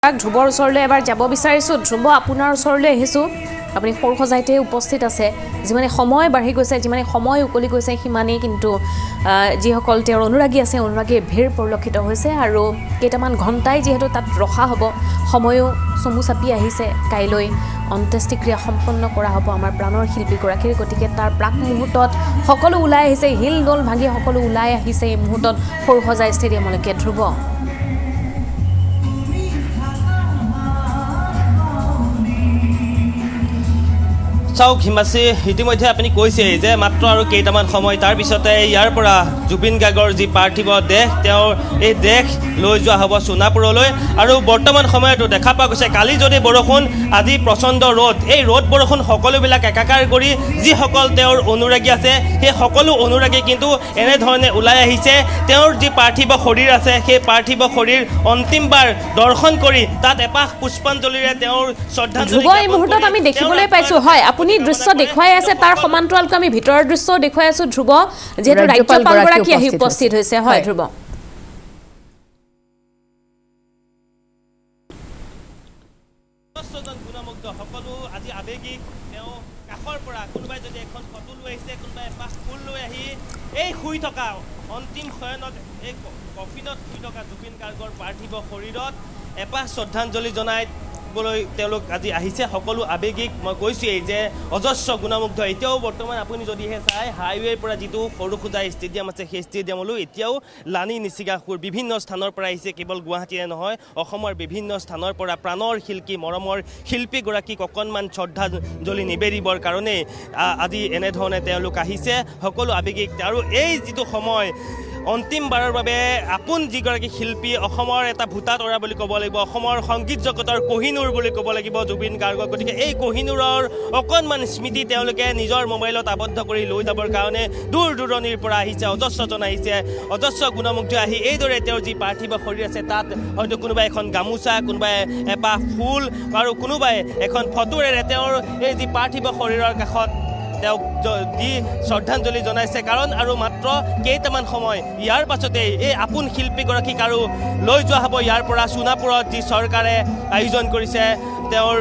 ধ্ৰুৱৰ ওচৰলৈ এবাৰ যাব বিচাৰিছোঁ। ধ্ৰুৱ, আপোনাৰ ওচৰলৈ আহিছোঁ। আপুনি সৰু সজাইতে উপস্থিত আছে। যিমানে সময় বাঢ়ি গৈছে, যিমানে সময় উকলি গৈছে, সিমানেই কিন্তু যিসকল তেওঁৰ অনুৰাগী আছে, অনুৰাগীৰ ভিৰ পৰিলক্ষিত হৈছে আৰু কেইটামান ঘণ্টাই যিহেতু তাত ৰখা হ'ব, সময়ো চমু চাপি আহিছে। কাইলৈ অন্ত্যেষ্টিক্ৰিয়া সম্পন্ন কৰা হ'ব আমাৰ প্ৰাণৰ শিল্পীগৰাকীৰ। গতিকে তাৰ প্ৰাক মুহূৰ্তত সকলো ওলাই আহিছে, হিল দল ভাঙি সকলো ওলাই আহিছে এই মুহূৰ্তত সৰু সজাই ষ্টেডিয়ামলৈকে। ধ্ৰুৱ, চাওক হিমাশ্ৰী, ইতিমধ্যে আপুনি কৈছে যে মাত্ৰ আৰু কেইটামান সময় তাৰ পিছতে ইয়াৰ পৰা জুবিন গাৰ্গৰ যি পাৰ্থিৱ দেহ, তেওঁৰ এই দেহ লৈ যোৱা হ'ব সোণাপুৰলৈ। আৰু বৰ্তমান সময়তো দেখা পোৱা গৈছে কালি যদি বৰষুণ, আজি প্ৰচণ্ড ৰ'দ। এই ৰ'দ বৰষুণ সকলোবিলাক একাকাৰ কৰি যিসকল তেওঁৰ অনুৰাগী আছে, সেই সকলো অনুৰাগী কিন্তু এনেধৰণে ওলাই আহিছে। তেওঁৰ যি পাৰ্থিৱ শৰীৰ আছে, সেই পাৰ্থিৱ শৰীৰ অন্তিমবাৰ দৰ্শন কৰি তাত এপাহ পুষ্পাঞ্জলিৰে তেওঁৰ শ্ৰদ্ধাঞ্জলি। এই মুহূৰ্তত আমি দেখিবলৈ পাইছোঁ, হয় আপুনি দৃশ্য দেখুৱাই আছে, তাৰ সমান্তৰালকৈ আমি ভিতৰৰ দৃশ্যও দেখুৱাই আছোঁ। ধ্ৰুৱ, যিহেতু ৰাজ্যপালগৰাকী আহি উপস্থিত হৈছে। হয় ধ্ৰুৱ, সকলো আজি আৱেগিক। তেওঁ কাষৰ পৰা কোনোবাই যদি এখন ফটো লৈ আহিছে, কোনোবাই এপাহ ফুল লৈ আহি এই শুই থকা অন্তিম শয়নত, এই কফিনত শুই থকা জুবিন গাৰ্গৰ পাৰ্থিৱ শৰীৰত এপাহ শ্ৰদ্ধাঞ্জলি জনাবলৈ তেওঁলোক আজি আহিছে। সকলো আৱেগিক। মই কৈছোঁৱেই যে অজস্ৰ গুণামুগ্ধ। এতিয়াও বৰ্তমান আপুনি যদিহে চাই, হাইৱেৰ পৰা যিটো সৰু সজাই ষ্টেডিয়াম আছে, সেই ষ্টেডিয়ামলৈ এতিয়াও লানি নিচিগা সুৰ বিভিন্ন স্থানৰ পৰা আহিছে। কেৱল গুৱাহাটীৰে নহয়, অসমৰ বিভিন্ন স্থানৰ পৰা প্ৰাণৰ শিল্পী, মৰমৰ শিল্পীগৰাকীক অকণমান শ্ৰদ্ধাঞ্জলি নিবেদিবৰ কাৰণে আজি এনেধৰণে তেওঁলোক আহিছে। সকলো আৱেগিক। আৰু এই যিটো সময় অন্তিমবাৰৰ বাবে আপোন যিগৰাকী শিল্পী, অসমৰ এটা ভূতা তৰা বুলি ক'ব লাগিব, অসমৰ সংগীত জগতৰ কহিনুৰ বুলি ক'ব লাগিব জুবিন গাৰ্গক। গতিকে এই কহিনুৰৰ অকণমান স্মৃতি তেওঁলোকে নিজৰ মোবাইলত আবদ্ধ কৰি লৈ যাবৰ কাৰণে দূৰ দূৰণিৰ পৰা আহিছে, অজস্ৰজন আহিছে, অজস্ৰ গুণমুগ্ধ আহি এইদৰে তেওঁৰ যি পাৰ্থিৱ শৰীৰ আছে, তাত হয়তো কোনোবাই এখন গামোচা, কোনোবাই এপাহ ফুল আৰু কোনোবাই এখন ফটোৰেৰে তেওঁৰ এই যি পাৰ্থিৱ শৰীৰৰ কাষত তেওঁক দি শ্ৰদ্ধাঞ্জলি জনাইছে। কাৰণ আৰু মাত্ৰ কেইটামান সময় ইয়াৰ পাছতেই এই আপোন শিল্পীগৰাকীক আৰু লৈ যোৱা হ'ব ইয়াৰ পৰা সোণাপুৰত, যি চৰকাৰে আয়োজন কৰিছে তেওঁৰ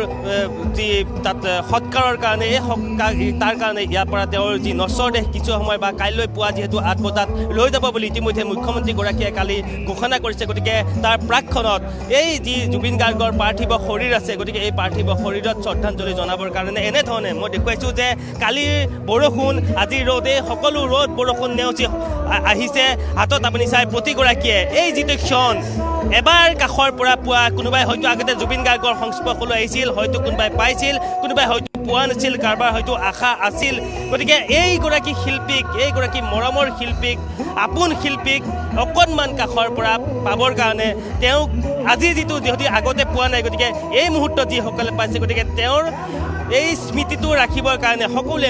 যি তাত সৎকাৰৰ কাৰণে। এই তাৰ কাৰণে ইয়াৰ পৰা তেওঁৰ যি নশ্বৰ দেহ কিছু সময় বা কাইলৈ পুৱা যিহেতু 8 বজাত লৈ যাব বুলি ইতিমধ্যে মুখ্যমন্ত্ৰীগৰাকীয়ে কালি ঘোষণা কৰিছে। গতিকে তাৰ প্ৰাকক্ষণত এই যি জুবিন গাৰ্গৰ পাৰ্থিৱ শৰীৰ আছে, গতিকে এই পাৰ্থিৱ শৰীৰত শ্ৰদ্ধাঞ্জলি জনাবৰ কাৰণে এনেধৰণে মই দেখুৱাইছোঁ যে কালিৰ বৰষুণ, আজিৰ ৰ'দ, এই সকলো ৰ'দ বৰষুণ নেওচি আহিছে। হাতত আপুনি চাই প্ৰতিগৰাকীয়ে এই যিটো ক্ষণ, এবাৰ কাষৰ পৰা পোৱা, কোনোবাই হয়তো আগতে জুবিন গাৰ্গৰ সংস্পৰ্শলৈ আহিছিল, হয়তো কোনোবাই পাইছিল, কোনোবাই হয়তো পোৱা নাছিল, কাৰোবাৰ হয়তো আশা আছিল। গতিকে এইগৰাকী শিল্পীক, এইগৰাকী মৰমৰ শিল্পীক, আপোন শিল্পীক অকণমান কাষৰ পৰা পাবৰ কাৰণে তেওঁক আজি যিটো যিহেতু আগতে পোৱা নাই, গতিকে এই মুহূৰ্তত যিসকলে পাইছে, গতিকে তেওঁৰ এই স্মৃতিটো ৰাখিবৰ কাৰণে সকলোৱে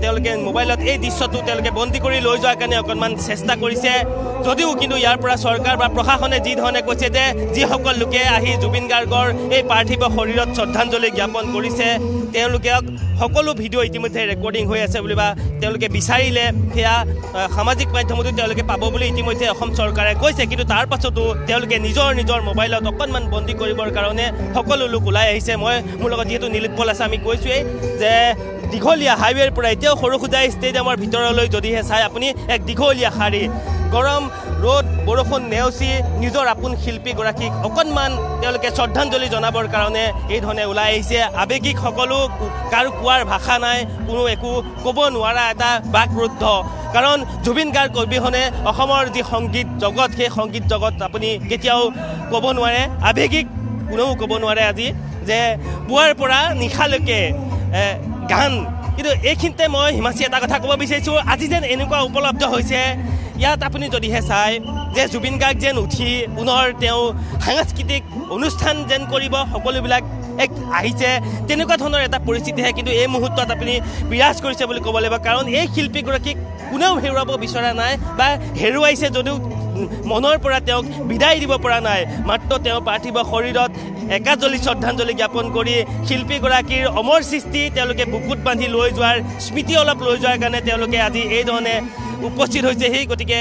তেওঁলোকে মোবাইলত এই দৃশ্যটো তেওঁলোকে বন্দী কৰি লৈ যোৱাৰ কাৰণে অকণমান চেষ্টা কৰিছে। যদিও কিন্তু ইয়াৰ পৰা চৰকাৰ বা প্ৰশাসনে যি ধৰণে কৈছে যে যিসকল লোকে আহি জুবিন গাৰ্গৰ এই পাৰ্থিৱ শৰীৰত শ্ৰদ্ধাঞ্জলি জ্ঞাপন কৰিছে, তেওঁলোকে সকলো ভিডিঅ' ইতিমধ্যে ৰেকৰ্ডিং হৈ আছে বুলি বা তেওঁলোকে বিচাৰিলে সেয়া সামাজিক মাধ্যমতো তেওঁলোকে পাব বুলি ইতিমধ্যে অসম চৰকাৰে কৈছে। কিন্তু তাৰ পাছতো তেওঁলোকে নিজৰ মোবাইলত অকণমান বন্দী কৰিবৰ কাৰণে সকলো লোক ওলাই আহিছে। মোৰ লগত যিহেতু নীলোৎপল আছে, আমি কৈছোঁৱেই যে দীঘলীয়া হাইৱেৰ পৰা এতিয়াও সৰু সজাই ষ্টেডিয়ামৰ ভিতৰলৈ যদিহে চাই আপুনি, এক দীঘলীয়া শাৰী, গৰম ৰ'দ বৰষুণ নেওচি নিজৰ আপোন শিল্পীগৰাকীক অকণমান তেওঁলোকে শ্ৰদ্ধাঞ্জলি জনাবৰ কাৰণে এই ধৰণে ওলাই আহিছে। আৱেগিক সকলো, কাৰো কোৱাৰ ভাষা নাই, কোনো একো ক'ব নোৱাৰা এটা বাকৰুদ্ধ। কাৰণ জুবিন গাৰ্গ অবিহনে অসমৰ যি সংগীত জগত, সেই সংগীত জগত আপুনি কেতিয়াও ক'ব নোৱাৰে, আৱেগিক কোনেও ক'ব নোৱাৰে আজি যে পুৱাৰ পৰা নিশালৈকে গান। কিন্তু এইখিনিতে মই হিমাশ্ৰী এটা কথা ক'ব বিচাৰিছোঁ, আজি যেন এনেকুৱা উপলব্ধ হৈছে, ইয়াত আপুনি যদিহে চাই যে জুবিন গাৰ্গ যেন উঠি পুনৰ তেওঁ সাংস্কৃতিক অনুষ্ঠান যেন কৰিব, সকলোবিলাক এক আহিছে, তেনেকুৱা ধৰণৰ এটা পৰিস্থিতিহে কিন্তু এই মুহূৰ্তত আপুনি বিৰাজ কৰিছে বুলি ক'ব লাগিব। কাৰণ এই শিল্পীগৰাকীক কোনেও হেৰুৱাব বিচৰা নাই বা হেৰুৱাইছে যদিও মনৰ পৰা তেওঁক বিদায় দিব পৰা নাই। মাত্ৰ তেওঁ পাৰ্থিৱ শৰীৰত একাজলি শ্ৰদ্ধাঞ্জলি জ্ঞাপন কৰি শিল্পীগৰাকীৰ অমৰ সৃষ্টি তেওঁলোকে বুকুত বান্ধি লৈ যোৱাৰ, স্মৃতি অলপ লৈ যোৱাৰ কাৰণে তেওঁলোকে আজি এই ধৰণে উপস্থিত হৈছে। সেই গতিকে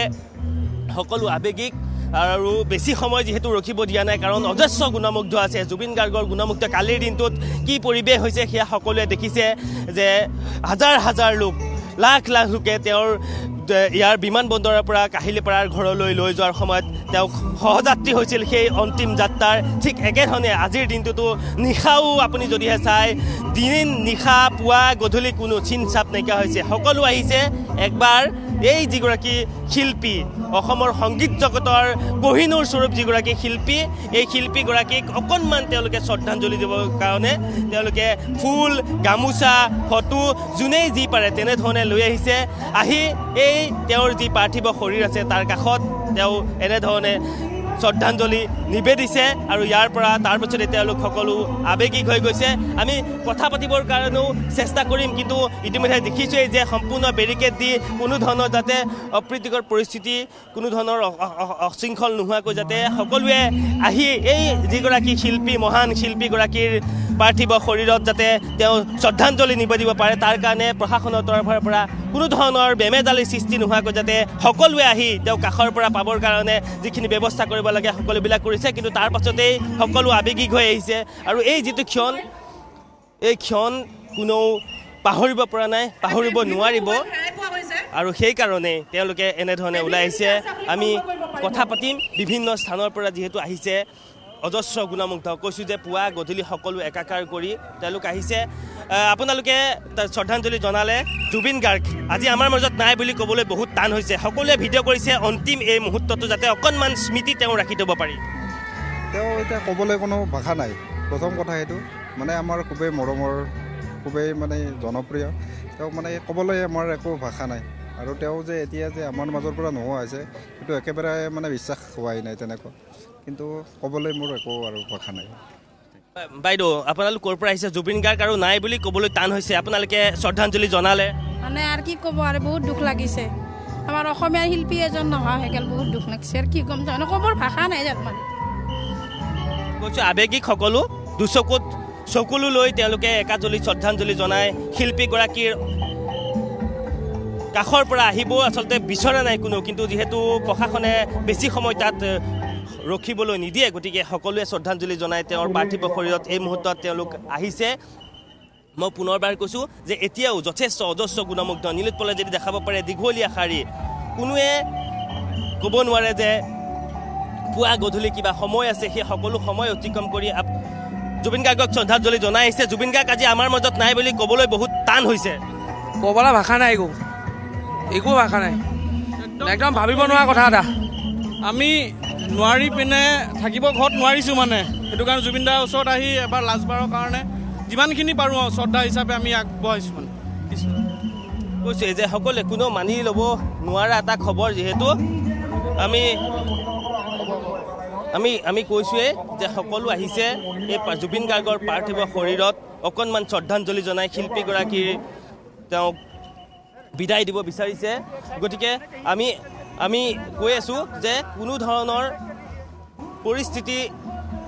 সকলো আৱেগিক আৰু বেছি সময় যিহেতু ৰখিব দিয়া নাই কাৰণ অজস্ৰ গুণমুগ্ধ আছে জুবিন গাৰ্গৰ গুণমুগ্ধ কালিৰ দিনটোত কি পৰিৱেশ হৈছে সেয়া সকলোৱে দেখিছে যে হাজাৰ হাজাৰ লোক লাখ লাখ লোকে তেওঁৰ ইয়াৰ বিমানবন্দৰৰ পৰা কাহিলীপাৰাৰ ঘৰলৈ লৈ যোৱাৰ সময়ত তেওঁক সহযাত্ৰী হৈছিল সেই অন্তিম যাত্ৰাৰ ঠিক একেধৰণে আজিৰ দিনটোতো নিশাও আপুনি যদিহে চায় দিন নিশা পুৱা গধূলি কোনো চিন চাপ নাইকিয়া হৈছে সকলো আহিছে একবাৰ এই যিগৰাকী শিল্পী অসমৰ সংগীত জগতৰ কহিনুৰ স্বৰূপ যিগৰাকী শিল্পী এই শিল্পীগৰাকীক অকণমান তেওঁলোকে শ্ৰদ্ধাঞ্জলি দিবৰ কাৰণে তেওঁলোকে ফুল গামোচা ফটো যোনেই যি পাৰে তেনেধৰণে লৈ আহিছে আহি এই তেওঁৰ যি পাৰ্থিৱ শৰীৰ আছে তাৰ কাষত তেওঁ এনেধৰণে শ্ৰদ্ধাঞ্জলি নিবেদিছে আৰু ইয়াৰ পৰা তাৰ পিছতে তেওঁলোক সকলো আৱেগিক হৈ গৈছে আমি কথা পাতিবৰ কাৰণেও চেষ্টা কৰিম কিন্তু ইতিমধ্যে দেখিছোঁৱেই যে সম্পূৰ্ণ বেৰিকেড দি কোনো ধৰণৰ যাতে অপ্ৰীতিকৰ পৰিস্থিতি কোনো ধৰণৰ অশৃংখল নোহোৱাকৈ যাতে সকলোৱে আহি এই যিগৰাকী শিল্পী মহান শিল্পীগৰাকীৰ পাৰ্থিৱ শৰীৰত যাতে তেওঁ শ্ৰদ্ধাঞ্জলি নিবেদিব পাৰে তাৰ কাৰণে প্ৰশাসনৰ তৰফৰ পৰা কোনো ধৰণৰ বেমেজালিৰ সৃষ্টি নোহোৱাকৈ যাতে সকলোৱে আহি তেওঁ কাষৰ পৰা পাবৰ কাৰণে যিখিনি ব্যৱস্থা কৰিব লাগে সকলোবিলাক কৰিছে কিন্তু তাৰ পাছতেই সকলো আৱেগিক হৈ আহিছে আৰু এই যিটো ক্ষণ এই ক্ষণ কোনেও পাহৰিব পৰা নাই পাহৰিব নোৱাৰিব আৰু সেইকাৰণে তেওঁলোকে এনেধৰণে ওলাই আহিছে আমি কথা পাতিম বিভিন্ন স্থানৰ পৰা যিহেতু আহিছে অজস্ৰ গুণমুগ্ধ কৈছোঁ যে পুৱা গধূলি সকলো একাকাৰ কৰি তেওঁলোক আহিছে আপোনালোকে শ্ৰদ্ধাঞ্জলি জনালে জুবিন গাৰ্গ আজি আমাৰ মাজত নাই বুলি ক'বলৈ বহুত টান হৈছে সকলোৱে ভিডিঅ' কৰিছে অন্তিম এই মুহূৰ্তটো যাতে অকণমান স্মৃতি তেওঁ ৰাখি থ'ব পাৰি তেওঁ এতিয়া ক'বলৈ কোনো ভাষা নাই প্ৰথম কথা সেইটো মানে আমাৰ খুবেই মৰমৰ খুবেই মানে জনপ্ৰিয় তেওঁ মানে ক'বলৈ আমাৰ একো ভাষা নাই আৰু তেওঁ যে এতিয়া যে আমাৰ মাজৰ পৰা নোহোৱা হৈছে সেইটো একেবাৰে মানে বিশ্বাস হোৱাই নাই তেনেকুৱা কিন্তু ক'বলৈ মোৰ একো আৰু ভাষা নাই বাইদেউ আপোনালোক ক'ৰ পৰা আহিছে জুবিন গাৰ্গ আৰু নাই বুলি ক'বলৈ টান হৈছে আপোনালোকে শ্ৰদ্ধাঞ্জলি জনালে মানে আৰু কি ক'ব আৰু বহুত দুখ লাগিছে আমাৰ অসমীয়া শিল্পী এজন নোহোৱা হৈ গ'ল বহুত দুখ লাগিছে আৰু কি ক'ম তাৰমানে ক'বৰ ভাষা নাই যাত মানে কৈছোঁ আৱেগিক সকলো দুচকুত চকুলো লৈ তেওঁলোকে একাজলি শ্ৰদ্ধাঞ্জলি জনাই শিল্পীগৰাকীৰ কাষৰ পৰা আহিব আচলতে বিচৰা নাই কোনো কিন্তু যিহেতু প্ৰশাসনে বেছি সময় তাত ৰখিবলৈ নিদিয়ে গতিকে সকলোৱে শ্ৰদ্ধাঞ্জলি জনাই তেওঁৰ পাৰ্থিৱ শৰীৰত এই মুহূৰ্তত তেওঁলোক আহিছে মই পুনৰবাৰ কৈছোঁ যে এতিয়াও যথেষ্ট অজস্ৰ গুণমুগ্ধ নীলোৎপলে যদি দেখাব পাৰে দীঘলীয়া শাৰী কোনোৱে ক'ব নোৱাৰে যে পুৱা গধূলি কিবা সময় আছে সেই সকলো সময় অতিক্ৰম কৰি জুবিন গাৰ্গক শ্ৰদ্ধাঞ্জলি জনাই আহিছে জুবিন গাৰ্গ আজি আমাৰ মাজত নাই বুলি ক'বলৈ বহুত টান হৈছে ক'বলৈ ভাষা নাই একো ভাষা নাই একদম ভাবিব নোৱাৰা কথা এটা আমি নোৱাৰি পিনে থাকিব ঘৰত নোৱাৰিছোঁ মানে সেইটো কাৰণে জুবিন দাৰ ওচৰত আহি এবাৰ লাষ্টবাৰৰ কাৰণে যিমানখিনি পাৰোঁ আৰু শ্ৰদ্ধা হিচাপে আমি আগবঢ়াইছোঁ মানে কৈছোঁ যে সকলোৱে কোনেও মানি ল'ব নোৱাৰা এটা খবৰ যিহেতু আমি কৈছোঁৱেই যে সকলো আহিছে এই জুবিন গাৰ্গৰ পাৰ্থিৱ শৰীৰত অকণমান শ্ৰদ্ধাঞ্জলি জনাই শিল্পীগৰাকীৰ তেওঁক বিদায় দিব বিচাৰিছে গতিকে আমি কৈ আছোঁ যে কোনো ধৰণৰ পৰিস্থিতি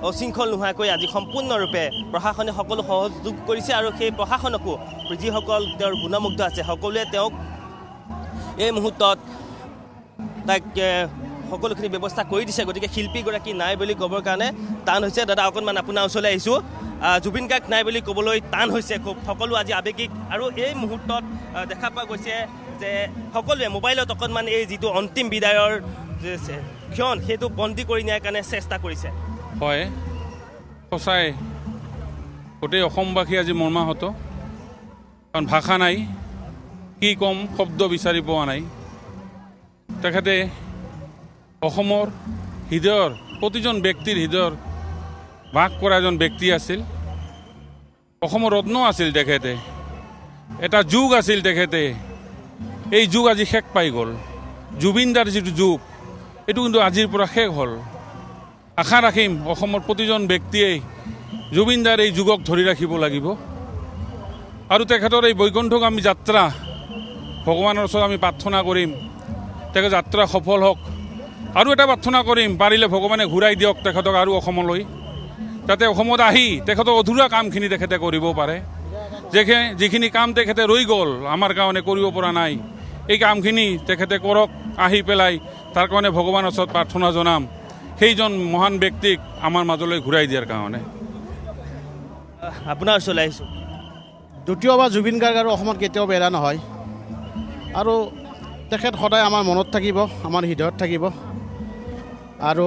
অশৃংখল নোহোৱাকৈ আজি সম্পূৰ্ণৰূপে প্ৰশাসনে সকলো সহযোগ কৰিছে আৰু সেই প্ৰশাসনকো যিসকল তেওঁৰ গুণমুগ্ধ আছে সকলোৱে তেওঁক এই মুহূৰ্তত তাক সকলোখিনি ব্যৱস্থা কৰি দিছে গতিকে শিল্পীগৰাকী নাই বুলি ক'বৰ কাৰণে টান হৈছে দাদা অকণমান আপোনাৰ ওচৰলৈ আহিছোঁ জুবিন গাৰ্গ নাই বুলি ক'বলৈ টান হৈছে খুব সকলো আজি আৱেগিক আৰু এই মুহূৰ্তত দেখা পোৱা গৈছে যে সকলোৱে মোবাইলত অকণমান এই যিটো অন্তিম বিদায়ৰ ক্ষণ সেইটো বন্দী কৰি নিয়াৰ কাৰণে চেষ্টা কৰিছে হয় সঁচাই গোটেই অসমবাসী আজি মৰ্মাহত কাৰণ ভাষা নাই কি ক'ম শব্দ বিচাৰি পোৱা নাই তেখেতে অসমৰ হৃদয়ৰ প্ৰতিজন ব্যক্তিৰ হৃদয়ৰ বাস কৰা এজন ব্যক্তি আছিল অসমৰ ৰত্ন আছিল তেখেতে এটা যুগ আছিল তেখেতে এই যুগ আজি শেষ পাই গ'ল জুবিন দাৰ যিটো যুগ এইটো কিন্তু আজিৰ পৰা শেষ হ'ল আশা ৰাখিম অসমৰ প্ৰতিজন ব্যক্তিয়ে জুবিন দাৰ এই যুগক ধৰি ৰাখিব লাগিব আৰু তেখেতৰ এই বৈকুণ্ঠগামী যাত্ৰা ভগৱানৰ ওচৰত আমি প্ৰাৰ্থনা কৰিম তেখেত যাত্ৰা সফল হওক আৰু এটা প্ৰাৰ্থনা কৰিম পাৰিলে ভগৱানে ঘূৰাই দিয়ক তেখেতক আৰু অসমলৈ যাতে অসমত আহি তেখেতৰ অধুৰা কামখিনি তেখেতে কৰিব পাৰে যিখিনি কাম তেখেতে ৰৈ গ'ল আমাৰ কাৰণে কৰিব পৰা নাই এই কামখিনি তেখেতে কৰক আহি পেলাই তাৰ কাৰণে ভগৱানৰ ওচৰত প্ৰাৰ্থনা জনাম সেইজন মহান ব্যক্তিক আমাৰ মাজলৈ ঘূৰাই দিয়াৰ কাৰণে। আপোনাৰ ওচৰলৈ আহিছোঁ। দ্বিতীয়বাৰ জুবিন গাৰ্গ আৰু অসমত কেতিয়াও বেৰা নহয় আৰু তেখেত সদায় আমাৰ মনত থাকিব, আমাৰ হৃদয়ত থাকিব আৰু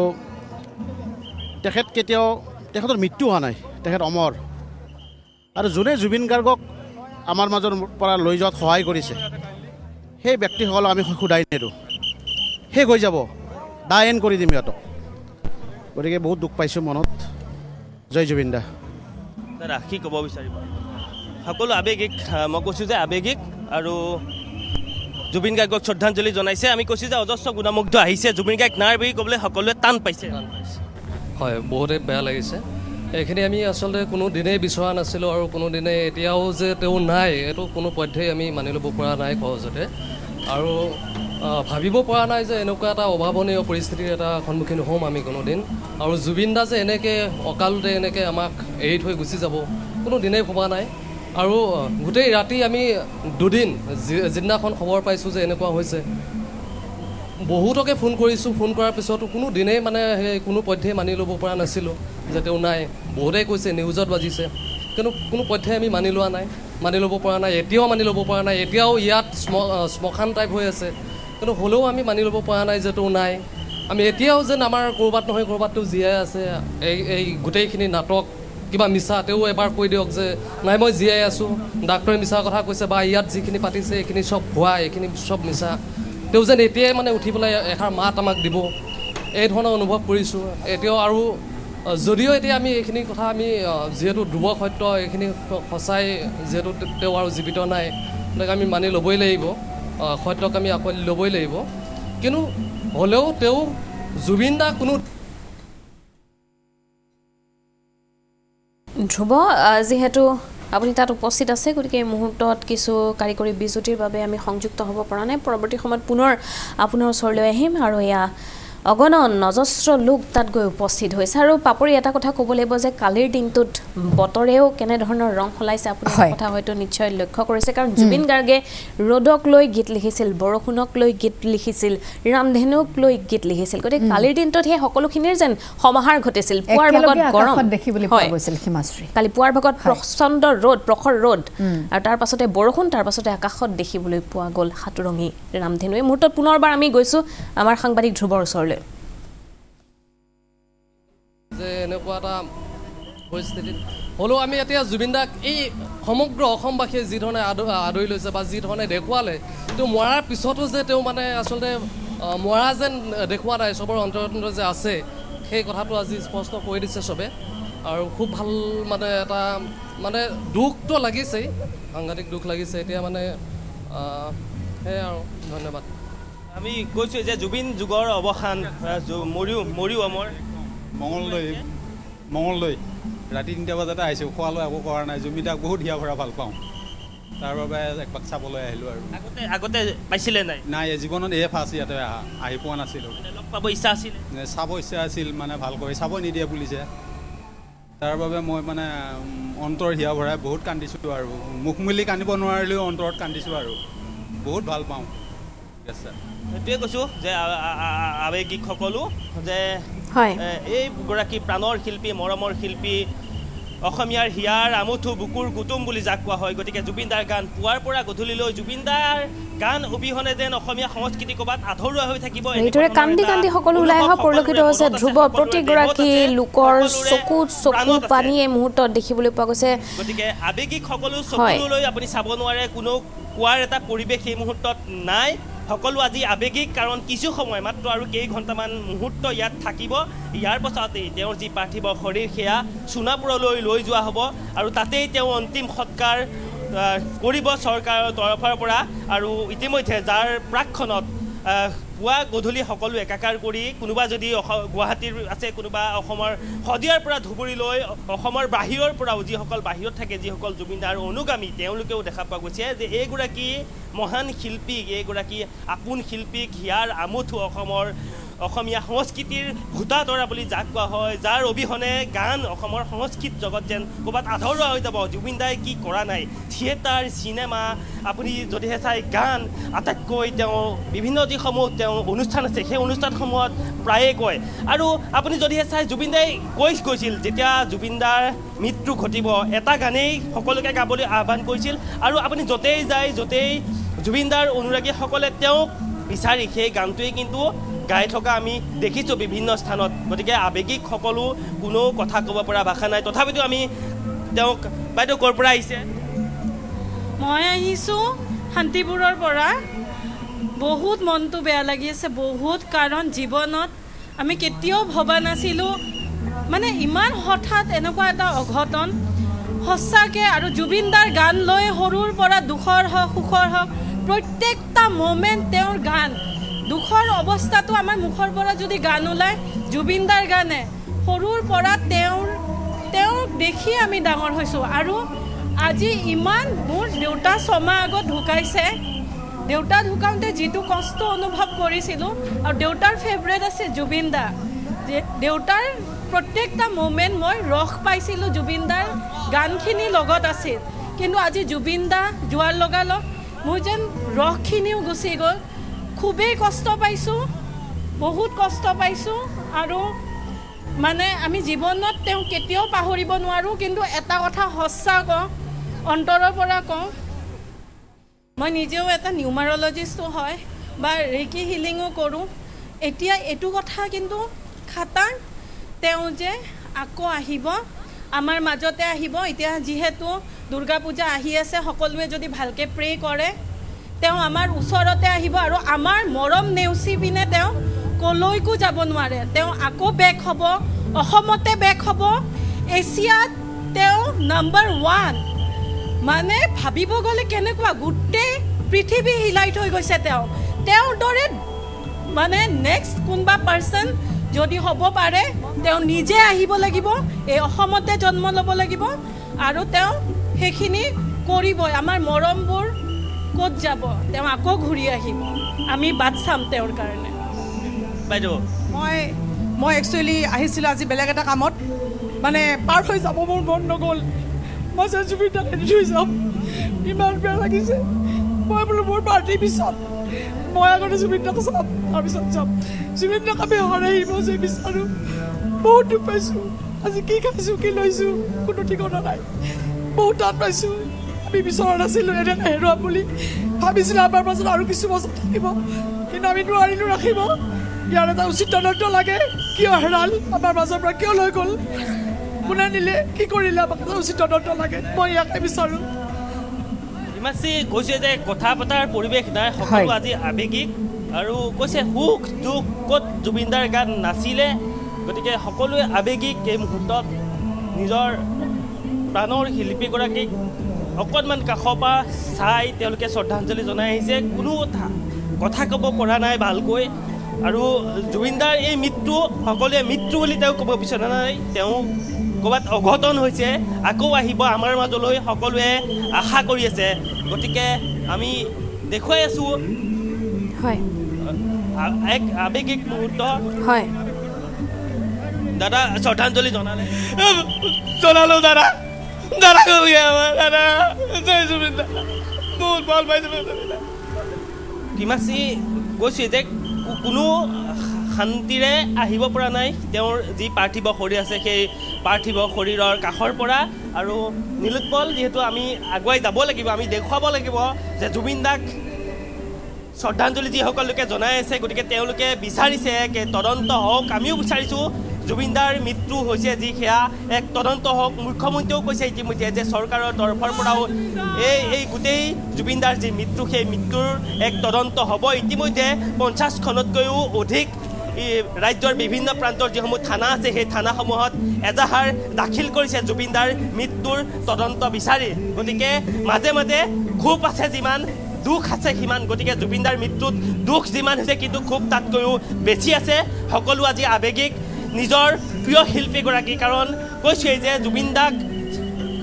তেখেতৰ মৃত্যু হোৱা নাই, তেখেত অমৰ। আৰু যোনে জুবিন গাৰ্গক আমাৰ মাজৰ পৰা লৈ যোৱাত সহায় কৰিছে সেই ব্যক্তিসকলক আমি সোধাই নেৰোঁ, শেষ হৈ যাব, দা এণ্ড কৰি দিম সিহঁতক। গতিকে বহুত দুখ পাইছোঁ মনত। জয় জুবিন দা। দাদা কি ক'ব বিচাৰিব? সকলো আৱেগিক, মই কৈছোঁ যে আৱেগিক আৰু জুবিন গাৰ্গক শ্ৰদ্ধাঞ্জলি জনাইছে। আমি কৈছোঁ যে অজস্ৰ গুণামুগ্ধ আহিছে, জুবিন গাৰ্গ নাই বুলি ক'বলৈ সকলোৱে টান পাইছে। হয়, বহুতেই বেয়া লাগিছে। এইখিনি আমি আচলতে কোনো দিনেই বিচৰা নাছিলোঁ আৰু কোনো দিনে এতিয়াও যে তেওঁ নাই এইটো কোনো পধ্যেই আমি মানি ল'ব পৰা নাই সহজতে, আৰু ভাবিব পৰা নাই যে এনেকুৱা এটা অভাৱনীয় পৰিস্থিতিৰ এটা সন্মুখীন হ'ম আমি কোনোদিন। আৰু জুবিন দা যে এনেকৈ অকালতে এনেকৈ আমাক এৰি থৈ গুচি যাব কোনো দিনেই ভবা নাই। আৰু গোটেই ৰাতি আমি দুদিন যিদিনাখন খবৰ পাইছোঁ যে এনেকুৱা হৈছে, বহুতকে ফোন কৰিছোঁ, ফোন কৰাৰ পিছতো কোনো দিনেই মানে সেই কোনো পধ্যেই মানি ল'ব পৰা নাছিলোঁ যে তেওঁ নাই। বহুতেই কৈছে, নিউজত বাজিছে, কিন্তু কোনো পধ্যেই আমি মানি লোৱা নাই, মানি ল'ব পৰা নাই, এতিয়াও মানি ল'ব পৰা নাই। এতিয়াও ইয়াত শ্মশান টাইপ হৈ আছে, কিন্তু হ'লেও আমি মানি ল'ব পৰা নাই যে তেওঁ নাই। আমি এতিয়াও যেন আমাৰ ক'ৰবাত নহয় ক'ৰবাত তেওঁ জীয়াই আছে। এই গোটেইখিনি নাটক কিবা মিছা, তেওঁ এবাৰ কৈ দিয়ক যে নাই মই জীয়াই আছোঁ, ডাক্তৰে মিছা কথা কৈছে, বা ইয়াত যিখিনি পাতিছে এইখিনি চব ভুৱা, এইখিনি চব মিছা। তেওঁ যেন এতিয়াই মানে উঠি পেলাই এষাৰ মাত আমাক দিব, এই ধৰণৰ অনুভৱ কৰিছোঁ এতিয়াও। আৰু যদিও এতিয়া আমি এইখিনি কথা আমি যিহেতু ধ্ৰুৱ সত্য, এইখিনি সঁচাই, যিহেতু তেওঁ আৰু জীৱিত নাই, গতিকে আমি মানি ল'বই লাগিব, সত্যক আমি আঁকোৱালি ল'বই লাগিব। কিন্তু হ'লেও তেওঁ জুবিন দা কোনো ধ্ৰুৱ, যিহেতু আপুনি তাত উপস্থিত আছে, গতিকে এই মুহূৰ্তত কিছু কাৰিকৰী বিজুতিৰ বাবে আমি সংযুক্ত হ'ব পৰা নাই। পৰৱৰ্তী সময়ত পুনৰ আপোনাৰ ওচৰলৈ আহিম আৰু এয়া অগণন অজস্ৰ লোক তাত গৈ উপস্থিত হৈছে। আৰু পাপৰি, এটা কথা ক'ব লাগিব যে কালিৰ দিনটোত বতৰেও কেনেধৰণৰ ৰং সলাইছে আপুনি কথা হয়তো নিশ্চয় লক্ষ্য কৰিছে, কাৰণ জুবিন গাৰ্গে ৰ'দক লৈ গীত লিখিছিল, বৰষুণক লৈ গীত লিখিছিল, ৰামধেনুক লৈ গীত লিখিছিল। গতিকে কালিৰ দিনটোত সেই সকলোখিনিৰ যেন সমাহাৰ ঘটিছিল। পুৱাৰ ভাগত গৰম, কালি পুৱাৰ ভাগত প্ৰচণ্ড ৰ'দ, প্ৰখৰ ৰ'দ, আৰু তাৰ পাছতে বৰষুণ, তাৰ পাছতে আকাশত দেখিবলৈ পোৱা গ'ল সাতৰঙী ৰামধেনু। এই মুহূৰ্তত পুনৰবাৰ আমি গৈছোঁ আমাৰ সাংবাদিক ধ্ৰুৱৰ ওচৰলৈ। যে এনেকুৱা এটা পৰিস্থিতিত হ'লেও আমি এতিয়া জুবিন দাক এই সমগ্ৰ অসমবাসীয়ে যিধৰণে আদৰি লৈছে বা যিধৰণে দেখুৱালে, তেওঁ মৰাৰ পিছতো যে তেওঁ মানে আচলতে মৰা যেন দেখুওৱা নাই, চবৰ অন্তৰত যে আছে, সেই কথাটো আজি স্পষ্ট কৰি দিছে চবে। আৰু খুব ভাল মানে এটা মানে দুখটো লাগিছেই, সাংঘাতিক দুখ লাগিছে। এতিয়া মানে সেয়াই আৰু, ধন্যবাদ। আমি কৈছোঁ যে জুবিন যুগৰ অৱসান, মৰিও অমৰ। মঙলদৈ ৰাতি 3টা বজাতে আহিছোঁ, খোৱা লোৱা একো কৰা নাই। জুবিন দাক বহুত হিয়া ভৰা ভাল পাওঁ, তাৰ বাবে একপাক চাবলৈ আহিলোঁ। আৰু আগতে পাইছিলে নাই? নাই, জীৱনত এয়ে ফাৰ্ষ্ট ইয়াতে আহি পোৱা নাছিলোঁ। লগ পাব ইচ্ছা আছিল? চাব ইচ্ছা আছিল, মানে ভালকৈ চাব নিদিয়ে পুলিচে, তাৰ বাবে মই মানে অন্তৰ হিয়া ভৰাই বহুত কান্দিছোঁ। আৰু মুখ মেলি কান্দিব নোৱাৰিলেও অন্তৰত কান্দিছোঁ, আৰু বহুত ভাল পাওঁ। সেইটোৱে কৈছোঁ যে আৱেগিক সকলো যে এইগৰাকী প্ৰাণৰ শিল্পী, মৰমৰ শিল্পী, অসমীয়াৰ হিয়াৰ আমুঠু বুকুৰ কুটুম বুলি যাক কোৱা হয়। গতিকে জুবিনদাৰ গান পুৱাৰ পৰা গধূলিলৈ, জুবিনদাৰ গান অবিহনে যেন অসমীয়া সংস্কৃতি ক'ৰবাত আধৰুৱা হৈ থাকিব। এইদৰে কান্দি কান্দি সকলো ওলাই অহা পৰিলক্ষিত হৈছে ধ্ৰুৱ। প্ৰতিগৰাকী লোকৰ চকুত চকু পানী এই মুহূৰ্তত দেখিবলৈ পোৱা গৈছে। গতিকে আৱেগিক সকলো চকুলৈ আপুনি চাব নোৱাৰে, কোনো কোৱাৰ এটা পৰিৱেশ সেই মুহূৰ্তত নাই। সকলো আজি আৱেগিক, কাৰণ কিছু সময় মাত্ৰ আৰু কেইঘণ্টামান মুহূৰ্ত ইয়াত থাকিব। ইয়াৰ পাছতেই তেওঁৰ যি পাৰ্থিৱ শৰীৰ সেয়া সোণাপুৰলৈ লৈ যোৱা হ'ব, আৰু তাতেই তেওঁ অন্তিম সৎকাৰ কৰিব চৰকাৰৰ তৰফৰ পৰা। আৰু ইতিমধ্যে যাৰ প্ৰাকখনত পুৱা গধূলি সকলো একাকাৰ কৰি, কোনোবা যদি গুৱাহাটীৰ আছে, কোনোবা অসমৰ শদিয়াৰ পৰা ধুবুৰীলৈ, অসমৰ বাহিৰৰ পৰাও যিসকল বাহিৰত থাকে, যিসকল জুবিনদাৰ অনুগামী, তেওঁলোকেও দেখা পোৱা গৈছে যে এইগৰাকী মহান শিল্পীক, এইগৰাকী আপোন শিল্পীক, হিয়াৰ আমুঠু অসমৰ অসমীয়া সংস্কৃতিৰ ভোটাতৰা বুলি যাক কোৱা হয়, যাৰ অবিহনে গান অসমৰ সংস্কৃত জগত যেন ক'ৰবাত আধৰুৱা হৈ যাব। জুবিন দাই কি কৰা নাই, থিয়েটাৰ চিনেমা আপুনি যদিহে চাই গান, আটাইতকৈ তেওঁ বিভিন্ন যিসমূহ তেওঁ অনুষ্ঠান আছে সেই অনুষ্ঠানসমূহত প্ৰায়ে কয়। আৰু আপুনি যদিহে চাই জুবিন দাই কৈছিল যেতিয়া জুবিন দাৰ মৃত্যু ঘটিব এটা গানেই সকলোকে গাবলৈ আহ্বান কৰিছিল। আৰু আপুনি য'তেই যায় য'তেই জুবিন দাৰ অনুৰাগীসকলে তেওঁক বিচাৰি সেই গানটোৱেই কিন্তু গাই থকা আমি দেখিছোঁ বিভিন্ন স্থানত। গতিকে আৱেগিক সকলো কোনো কথা ক'ব পৰা ভাষা নাই। তথাপিতো আমি তেওঁক, বাইদেউ ক'ৰ পৰা আহিছে? মই আহিছোঁ শান্তিপুৰৰ পৰা। বহুত মনটো বেয়া লাগি আছে, বহুত। কাৰণ জীৱনত আমি কেতিয়াও ভবা নাছিলোঁ মানে ইমান হঠাৎ এনেকুৱা এটা অঘটন সঁচাকৈ। আৰু জুবিন দাৰ গান লৈ সৰুৰ পৰা দুখৰ হওক সুখৰ হওক প্ৰত্যেকটা মমেণ্ট তেওঁৰ গান। দুখৰ অৱস্থাটো আমাৰ মুখৰ পৰা যদি গান ওলায় জুবিন দাৰ গানে। সৰুৰ পৰা তেওঁক দেখি আমি ডাঙৰ হৈছোঁ। আৰু আজি ইমান মোৰ দেউতা 6 মাহ আগত ঢুকাইছে। দেউতা ঢুকাওঁতে যিটো কষ্ট অনুভৱ কৰিছিলোঁ, আৰু দেউতাৰ ফেভৰেট আছে জুবিন দা। দেউতাৰ প্ৰত্যেকটা মুমেণ্ট মই ৰস পাইছিলোঁ জুবিন দাৰ গানখিনি লগত আছিল। কিন্তু আজি জুবিন দা যোৱাৰ লগালগ মোৰ যেন ৰসখিনিও গুচি গ'ল। খুবেই কষ্ট পাইছোঁ, বহুত কষ্ট পাইছোঁ। আৰু মানে আমি জীৱনত তেওঁক কেতিয়াও পাহৰিব নোৱাৰোঁ। কিন্তু এটা কথা সঁচা কওঁ, অন্তৰৰ পৰা কওঁ, মই নিজেও এটা নিউমাৰলজিষ্টো হয় বা ৰেকি হিলিঙো কৰোঁ। এতিয়া এইটো কথা কিন্তু খাটাং, তেওঁ যে আকৌ আহিব, আমাৰ মাজতে আহিব। এতিয়া যিহেতু দুৰ্গা পূজা আহি আছে, সকলোৱে যদি ভালকৈ প্ৰে কৰে তেওঁ আমাৰ ওচৰতে আহিব। আৰু আমাৰ মৰম নেওচি পিনে তেওঁ কলৈকো যাব নোৱাৰে। তেওঁ আকৌ বেক হ'ব, অসমতে বেক হ'ব। এছিয়াত তেওঁ নম্বৰ 1। মানে ভাবিব গ'লে কেনেকুৱা, গোটেই পৃথিৱী হিলাই থৈ গৈছে তেওঁৰ দৰে মানে নেক্সট কোনোবা পাৰ্চন যদি হ'ব পাৰে তেওঁ নিজে আহিব লাগিব, এই অসমতে জন্ম ল'ব লাগিব। আৰু তেওঁ সেইখিনি কৰিবই। আমাৰ মৰমবোৰ ক'ত যাব, তেওঁ আকৌ ঘূৰি আহিব। আমি বাট চাম তেওঁৰ কাৰণে। বাইদেউ মই একচুৱেলি আহিছিলোঁ আজি বেলেগ এটা কামত, মানে পাৰ হৈ যাব মোৰ মন নগ'ল। মই যে জুবিন দাক এৰি থৈ যাম, ইমান বেয়া লাগিছে। মই বোলো মোৰ পাৰ্টিৰ পিছত মই আগতে জুবিন দাক চাম, তাৰপিছত যাম। জুবিন দাক আমি হৰাইব যে বিচাৰোঁ। বহুত দুখ পাইছোঁ। আজি কি খাইছোঁ কি লৈছোঁ কোনো ঠিকনা নাই। বহুত টান পাইছোঁ। আমি বিচৰা নাছিলোঁ এনেকৈ হেৰুৱাম বুলি। ভাবিছিলোঁ আমাৰ মাজত আৰু কিছু বছৰ থাকিব, কিন্তু আমি নোৱাৰিলোঁ ৰাখিব। ইয়াৰ এটা উচিত তদন্ত লাগে। কিয় হেৰাল, আমাৰ মাজৰ পৰা কিয় লৈ গ'ল, কোনে নিলে, কি কৰিলে, আমাক এটা উচিত তদন্ত লাগে। মই ইয়াকে বিচাৰোঁ। হিমাশ্ৰী কৈছে যে কথা পতাৰ পৰিৱেশ নাই, সকলো আজি আৱেগিক। আৰু কৈছে সুখ দুখ ক'ত জুবিন দাৰ গান নাছিলে। গতিকে সকলোৱে আৱেগিক। এই মুহূৰ্তত নিজৰ প্ৰাণৰ শিল্পীগৰাকীক অকণমান কাষৰ পৰা চাই তেওঁলোকে শ্ৰদ্ধাঞ্জলি জনাই আহিছে। কোনো কথা ক'ব পৰা নাই ভালকৈ। আৰু জুবিন দাৰ এই মৃত্যু সকলোৱে মৃত্যু বুলি তেওঁ ক'ব বিচৰা নাই। তেওঁ ক'ৰবাত অঘটন হৈছে, আকৌ আহিব আমাৰ মাজলৈ, সকলোৱে আশা কৰি আছে। গতিকে আমি দেখুৱাই আছোঁ হয় এক আৱেগিক মুহূৰ্ত। হয় দাদা শ্ৰদ্ধাঞ্জলি জনালোঁ দাদা। দাদা দাদা জয় জুবিন দা, বহুত ভাল পাইছোঁ। হিমাশ্ৰী কৈছে যে কোনো শান্তিৰে আহিব পৰা নাই তেওঁৰ যি পাৰ্থিৱ শৰীৰ আছে সেই পাৰ্থিৱ শৰীৰৰ কাষৰ পৰা। আৰু নীলোৎপল, যিহেতু আমি আগুৱাই যাব লাগিব, আমি দেখুৱাব লাগিব যে জুবিন দাক শ্ৰদ্ধাঞ্জলি যিসকল লোকে জনাই আছে, গতিকে তেওঁলোকে বিচাৰিছে তদন্ত হওক। আমিও বিচাৰিছোঁ জুবিন দাৰ মৃত্যু হৈছে যি সেয়া এক তদন্ত হওক। মুখ্যমন্ত্ৰীয়েও কৈছে ইতিমধ্যে যে চৰকাৰৰ তৰফৰ পৰাও এই গোটেই জুবিন দাৰ যি মৃত্যু সেই মৃত্যুৰ এক তদন্ত হ'ব। ইতিমধ্যে 50খনতকৈও অধিক ৰাজ্যৰ বিভিন্ন প্ৰান্তৰ যিসমূহ থানা আছে সেই থানাসমূহত এজাহাৰ দাখিল কৰিছে জুবিন দাৰ মৃত্যুৰ তদন্ত বিচাৰি। গতিকে মাজে মাজে ক্ষোভ আছে যিমান, দুখ আছে সিমান। গতিকে জুবিন দাৰ মৃত্যুত দুখ যিমান হৈছে কিন্তু ক্ষোভ তাতকৈও বেছি আছে। সকলো আজি আৱেগিক নিজৰ প্ৰিয় শিল্পীগৰাকী। কাৰণ কৈছোঁৱেই যে জুবিন দাক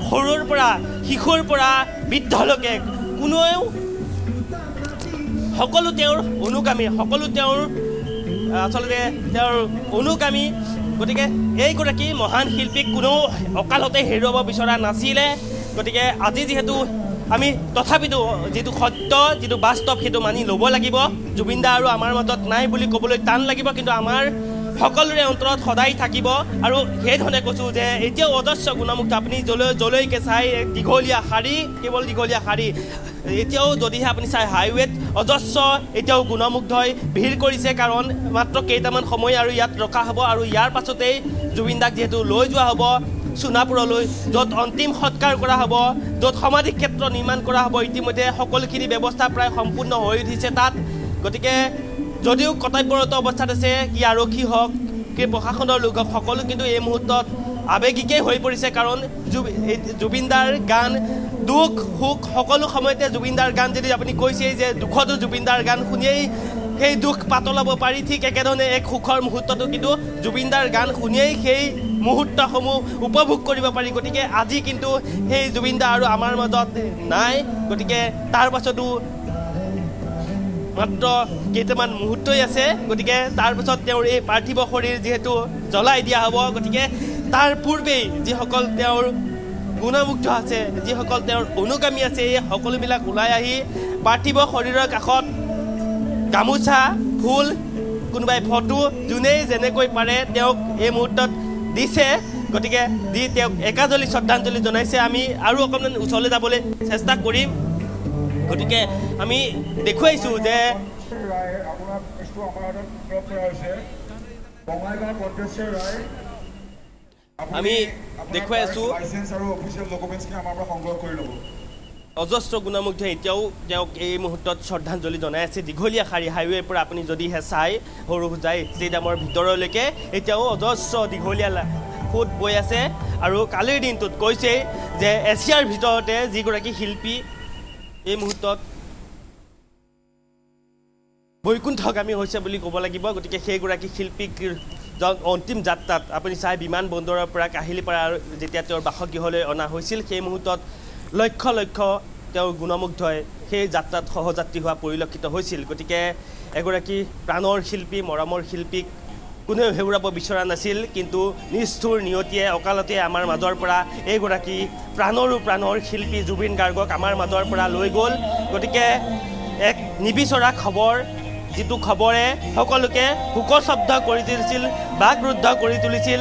সৰুৰ পৰা শিশুৰ পৰা বৃদ্ধলৈকে কোনেও সকলো তেওঁৰ অনুগামী, সকলো তেওঁৰ আচলতে তেওঁৰ অনুগামী গতিকে এইগৰাকী মহান শিল্পীক কোনো অকালতে হেৰুৱাব বিচৰা নাছিলে গতিকে আজি যিহেতু আমি তথাপিতো যিটো সত্য যিটো বাস্তৱ সেইটো মানি ল'ব লাগিব জুবিন দা আৰু আমাৰ মাজত নাই বুলি ক'বলৈ টান লাগিব কিন্তু আমাৰ সকলোৰে অন্তৰত সদায় থাকিব আৰু সেইধৰণে কৈছোঁ যে এতিয়াও অজস্ৰ গুণমুগ্ধ আপুনি যলৈকে চাই দীঘলীয়া শাৰী কেৱল দীঘলীয়া শাৰী এতিয়াও যদিহে আপুনি চাই হাইৱেত অজস্ৰ এতিয়াও গুণমুগ্ধই ভিৰ কৰিছে কাৰণ মাত্ৰ কেইটামান সময় আৰু ইয়াত ৰখা হ'ব আৰু ইয়াৰ পাছতেই জুবিন দাক যিহেতু লৈ যোৱা হ'ব সোণাপুৰলৈ য'ত অন্তিম সৎকাৰ কৰা হ'ব য'ত সমাধি ক্ষেত্ৰ নিৰ্মাণ কৰা হ'ব ইতিমধ্যে সকলোখিনি ব্যৱস্থা প্ৰায় সম্পূৰ্ণ হৈ উঠিছে তাত গতিকে যদিও কৰ্তব্যৰত অৱস্থাত আছে কি আৰক্ষী হওক কি প্ৰশাসনৰ লোক হওক সকলো কিন্তু এই মুহূৰ্তত আৱেগিকেই হৈ পৰিছে কাৰণ জুবিন দাৰ গান দুখ সুখ সকলো সময়তে জুবিন দাৰ গান যদি আপুনি কৈছেই যে দুখতো জুবিন দাৰ গান শুনিয়েই সেই দুখ পাতলাব পাৰি ঠিক একেধৰণে এক সুখৰ মুহূৰ্ততো কিন্তু জুবিন দাৰ গান শুনিয়েই সেই মুহূৰ্তসমূহ উপভোগ কৰিব পাৰি গতিকে আজি কিন্তু সেই জুবিন দা আৰু আমাৰ মাজত নাই গতিকে তাৰ পাছতো মাত্ৰ কেইটামান মুহূৰ্তই আছে গতিকে তাৰপিছত তেওঁৰ এই পাৰ্থিৱ শৰীৰ যিহেতু জ্বলাই দিয়া হ'ব গতিকে তাৰ পূৰ্বেই যিসকল তেওঁৰ গুণমুগ্ধ আছে যিসকল তেওঁৰ অনুগামী আছে এই সকলোবিলাক ওলাই আহি পাৰ্থিৱ শৰীৰৰ কাষত গামোচা ফুল কোনোবাই ফটো যোনেই যেনেকৈ পাৰে তেওঁক এই মুহূৰ্তত দিছে গতিকে দি তেওঁক একাজলি শ্ৰদ্ধাঞ্জলি জনাইছে আমি আৰু অকণমান ওচৰলৈ যাবলৈ চেষ্টা কৰিম গতিকে আমি দেখুৱাইছোঁ যে আমি দেখুৱাই আছোঁ অজস্ৰ গুণমুগ্ধ এতিয়াও তেওঁক এই মুহূৰ্তত শ্ৰদ্ধাঞ্জলি জনাই আছে দীঘলীয়া শাৰী হাইৱেৰ পৰা আপুনি যদিহে চাই সৰু যায় ষ্টেডিয়ামৰ ভিতৰলৈকে এতিয়াও অজস্ৰ দীঘলীয়া সোঁত বৈ আছে আৰু কালিৰ দিনটোত কৈছেই যে এছিয়াৰ ভিতৰতে যিগৰাকী শিল্পী এই মুহূৰ্তত বৈকুণ্ঠগামী হৈছে বুলি ক'ব লাগিব গতিকে সেইগৰাকী শিল্পীক অন্তিম যাত্ৰাত আপুনি চাই বিমান বন্দৰৰ পৰা কাহিলীপাৰা যেতিয়া তেওঁৰ বাসগৃহলৈ অনা হৈছিল সেই মুহূৰ্তত লক্ষ লক্ষ তেওঁৰ গুণমুগ্ধই সেই যাত্ৰাত সহযাত্ৰী হোৱা পৰিলক্ষিত হৈছিল গতিকে এগৰাকী প্ৰাণৰ শিল্পী মৰমৰ শিল্পীক কোনেও হেৰুৱাব বিচৰা নাছিল কিন্তু নিষ্ঠুৰ নিয়তিয়ে অকালতে আমাৰ মাজৰ পৰা এইগৰাকী প্ৰাণৰো প্ৰাণৰ শিল্পী জুবিন গাৰ্গক আমাৰ মাজৰ পৰা লৈ গ'ল গতিকে এক নিবিচৰা খবৰ যিটো খবৰে সকলোকে শোকস্তব্ধ কৰি তুলিছিল বাকৰুদ্ধ কৰি তুলিছিল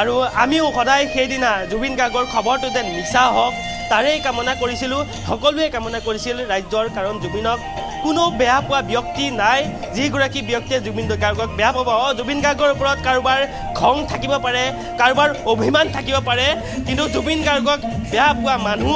আৰু আমিও সদায় সেইদিনা জুবিন গাৰ্গৰ খবৰটো যেন মিছা হওক তাৰেই কামনা কৰিছিলোঁ সকলোৱে কামনা কৰিছিল ৰাজ্যৰ কাৰণ জুবিনক কোনো বেয়া পোৱা ব্যক্তি নাই যিগৰাকী ব্যক্তিয়ে জুবিন গাৰ্গক বেয়া পাব জুবিন গাৰ্গৰ ওপৰত কাৰোবাৰ খং থাকিব পাৰে কাৰোবাৰ অভিমান থাকিব পাৰে কিন্তু জুবিন গাৰ্গক বেয়া পোৱা মানুহ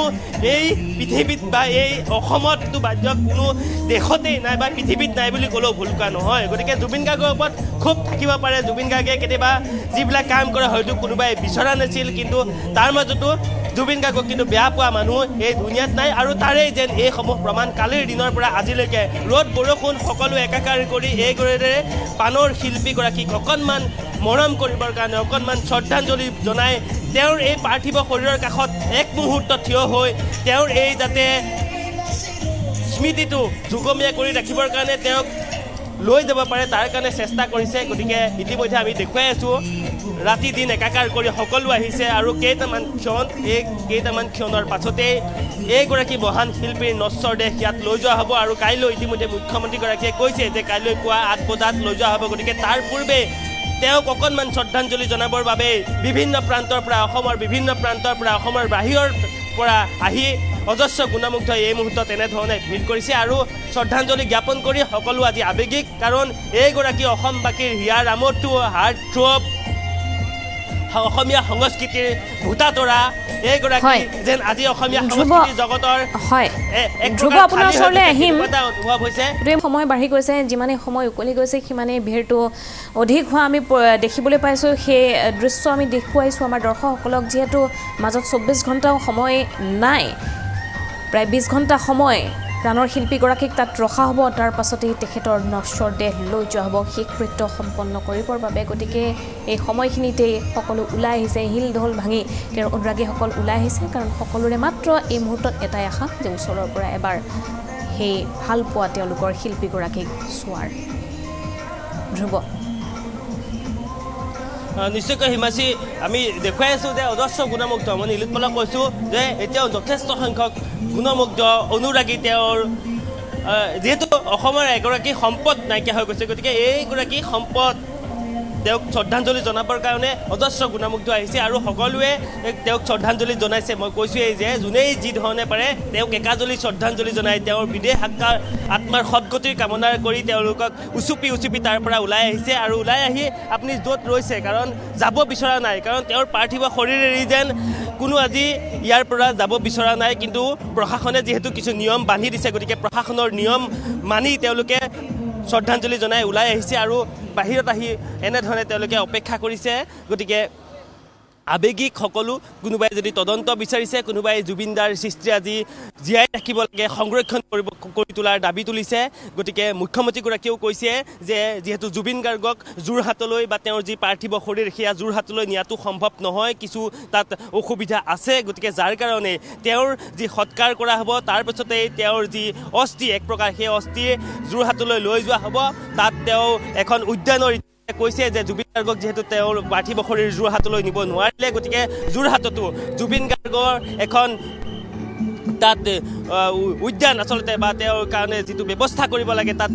এই পৃথিৱীত বা এই অসমততো বাদ্য কোনো দেশতেই নাই বা পৃথিৱীত নাই বুলি ক'লেও ভুল কোৱা নহয় গতিকে জুবিন গাৰ্গৰ ওপৰত খুব থাকিব পাৰে জুবিন গাৰ্গে কেতিয়াবা যিবিলাক কাম কৰে হয়তো কোনোবাই বিচৰা নাছিল কিন্তু তাৰ মাজতো জুবিন গাৰ্গক কিন্তু বেয়া পোৱা মানুহ এই দুনিয়াত নাই আৰু তাৰেই যেন এইসমূহ প্ৰমাণ কালিৰ দিনৰ পৰা আজিলৈকে ৰ'দ বৰষুণ সকলো একাকাৰ কৰি এইদৰে প্ৰাণৰ শিল্পীগৰাকীক অকণমান মৰম কৰিবৰ কাৰণে অকণমান শ্ৰদ্ধাঞ্জলি জনাই তেওঁৰ এই পাৰ্থিৱ শৰীৰৰ কাষত এক মুহূৰ্ত থিয় হৈ তেওঁৰ এই যাতে স্মৃতিটো যুগমীয়া কৰি ৰাখিবৰ কাৰণে তেওঁক লৈ যাব পাৰে তাৰ কাৰণে চেষ্টা কৰিছে গতিকে ইতিমধ্যে আমি দেখুৱাই আছোঁ ৰাতি দিন একাকাৰ কৰি সকলো আহিছে আৰু কেইটামান ক্ষণৰ পাছতেই এইগৰাকী মহান শিল্পীৰ নশ্বৰ দেহ ইয়াত লৈ যোৱা হ'ব আৰু কাইলৈ ইতিমধ্যে মুখ্যমন্ত্ৰীগৰাকীয়ে কৈছে যে কাইলৈ পুৱা 8 বজাত লৈ যোৱা হ'ব গতিকে তাৰ পূৰ্বে তেওঁক অকণমান শ্ৰদ্ধাঞ্জলি জনাবৰ বাবে বিভিন্ন প্ৰান্তৰ পৰা অসমৰ বাহিৰৰ পৰা আহি অজস্ৰ গুণমুগ্ধ এই মুহূৰ্তত এনেধৰণে ভিৰ কৰিছে আৰু শ্ৰদ্ধাঞ্জলি জ্ঞাপন কৰি সকলো আজি আৱেগিক কাৰণ এইগৰাকী অসমবাসীৰ হিয়াৰ আমঠু হাৰ্ট থ্ৰব অসমীয়া সংস্কৃতিৰ ভূতাতৰা এইগৰাকী যেন আজি অসমীয়া সংস্কৃতি জগতৰ ধ্ৰুৱ আপোনাৰ ওচৰলৈ আহিম অনুভৱ হৈছে সময় বাঢ়ি গৈছে যিমানেই সময় উকলি গৈছে সিমানেই ভিৰটো অধিক হোৱা আমি দেখিবলৈ পাইছোঁ সেই দৃশ্য আমি দেখুৱাইছোঁ আমাৰ দৰ্শকসকলক যিহেতু মাজত 24 ঘণ্টাও সময় নাই প্ৰায় 20 ঘণ্টা সময় প্ৰাণৰ শিল্পীগৰাকীক তাত ৰখা হ'ব তাৰ পাছতেই তেখেতৰ নশ্বৰ দেহ লৈ যোৱা হ'ব শেষ কৃত্য সম্পন্ন কৰিবৰ বাবে গতিকে এই সময়খিনিতেই সকলো ওলাই আহিছে হিল ঢোল ভাঙি তেওঁৰ অনুৰাগীসকল ওলাই আহিছে কাৰণ সকলোৰে মাত্ৰ এই মুহূৰ্তত এটাই আশা যে ওচৰৰ পৰা এবাৰ সেই ভাল পোৱা তেওঁলোকৰ শিল্পীগৰাকীক চোৱাৰ ধ্ৰুৱ নিশ্চয়কৈ হিমাচী আমি দেখুৱাই আছোঁ যে অজস্ৰ গুণমুগ্ধ মই নীলোৎপলক কৈছোঁ যে এতিয়াও যথেষ্ট সংখ্যক গুণমুগ্ধ অনুৰাগী তেওঁৰ যিহেতু অসমৰ এগৰাকী সম্পদ নাইকিয়া হৈ গৈছে গতিকে এইগৰাকী সম্পদ তেওঁক শ্ৰদ্ধাঞ্জলি জনাবৰ কাৰণে অজস্ৰ গুণমুগ্ধ আহিছে আৰু সকলোৱে তেওঁক শ্ৰদ্ধাঞ্জলি জনাইছে মই কৈছোঁৱেই যে যোনেই যি ধৰণে পাৰে তেওঁক একাজলি শ্ৰদ্ধাঞ্জলি জনাই তেওঁৰ বিদেশ আত্মাৰ সদগতিৰ কামনা কৰি তেওঁলোকক উচুপি তাৰ পৰা ওলাই আহিছে আৰু ওলাই আহি আপুনি য'ত ৰৈছে কাৰণ যাব বিচৰা নাই কাৰণ তেওঁৰ পাৰ্থিৱ শৰীৰ এৰি যেন কোনো আজি ইয়াৰ পৰা যাব বিচৰা নাই কিন্তু প্ৰশাসনে যিহেতু কিছু নিয়ম বান্ধি দিছে গতিকে প্ৰশাসনৰ নিয়ম মানি তেওঁলোকে শ্ৰদ্ধাঞ্জলি জনাই ওলাই আহিছে আৰু বাহিৰত আহি এনেধৰণে তেওঁলোকে অপেক্ষা কৰিছে গতিকে আৱেগিক সকলো কোনোবাই যদি তদন্ত বিচাৰিছে কোনোবাই জুবিন দাৰ সৃষ্টি আজি জীয়াই ৰাখিব লাগে সংৰক্ষণ কৰি তোলাৰ দাবী তুলিছে গতিকে মুখ্যমন্ত্ৰীগৰাকীয়েও কৈছে যে যিহেতু জুবিন গাৰ্গক যোৰহাটলৈ বা তেওঁৰ যি পাৰ্থিৱ শৰীৰ সেয়া যোৰহাটলৈ নিয়াটো সম্ভৱ নহয় কিছু তাত অসুবিধা আছে গতিকে যাৰ কাৰণে তেওঁৰ যি সৎকাৰ কৰা হ'ব তাৰপিছতেই তেওঁৰ যি অস্থি এক প্ৰকাৰ সেই অস্থি যোৰহাটলৈ লৈ যোৱা হ'ব তাত তেওঁ এখন উদ্যানৰ কৈছে যে জুবিন গাৰ্গক যিহেতু তেওঁৰ পাৰ্থিৱ শৰীৰ যোৰহাটলৈ নিব নোৱাৰিলে গতিকে যোৰহাটতো জুবিন গাৰ্গৰ এখন তাত উদ্যান আচলতে বা তেওঁৰ কাৰণে যিটো ব্যৱস্থা কৰিব লাগে তাত